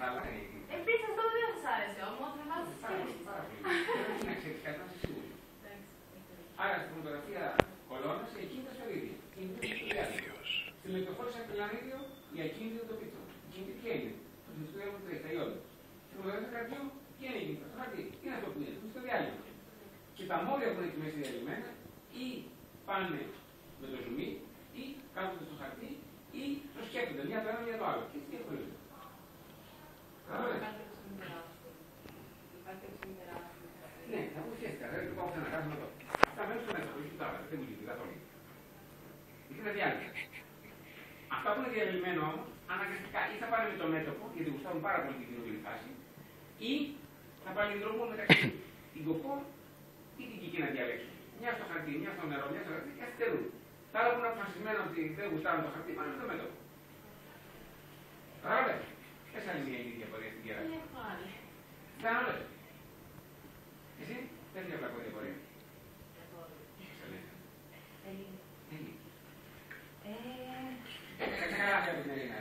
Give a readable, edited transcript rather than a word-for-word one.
χαλάει. Επίσης αυτό δεν σας άρεσε όμως, με βάση τις σκέψεις. Να ξέρεις κάτι, να είσαι σίγουρη. Άρα στη φωτογραφία κολόνας η ακίνητα στο ίδιο. Στη μετροφόρηση από το πλανήτιο η ακίνητα το πίτο. Η ακίνητα ποια είναι? Το φυσικό διάλειμμα του τα ιόντα. Στη φωτογραφία καρδιού ποια είναι η ακίνητα? Το χαρτί. Τι είναι αυτό που είναι? Το φυσικό διάλειμμα. Και τα μόρια που είναι εκεί μέσα διαλυμένα ή πάνε με το ζουμί ή κάθονται στο χαρτί ή το σκέφτονται μια το ένα μια το άλλο. Και τι διαχωρίζουν. Ναι, θα πω σχέστηκα, δεν το πάω να κάνουμε εδώ. Αυτά μένουν στο μέσα, όχι τα δεν μου λειτουργεί καθόλου. Είναι διάλυση. Αυτά που είναι διαλυμένα όμως, αναγκαστικά ή θα πάνε με το μέτωπο, γιατί γουστάρουν πάρα πολύ την κοινωνική φάση, ή θα πάνε την τρόπο μεταξύ την κοκό ή την κική να διαλέξουν. Μια στο χαρτί, μια στο νερό, μια στο χαρτί και αστερούν. Τα άλλα που είναι αποφασισμένα ότι δεν γουστάρουν το χαρτί, πάνε με το μέτωπο. Κατάλαβε. Ποιες άλλη μια είναι η διαφορία στην κέρα? Δεν άλλες. Εσύ δεν βλέπω διαφορία. Καλά, καλά, την Ελίνα.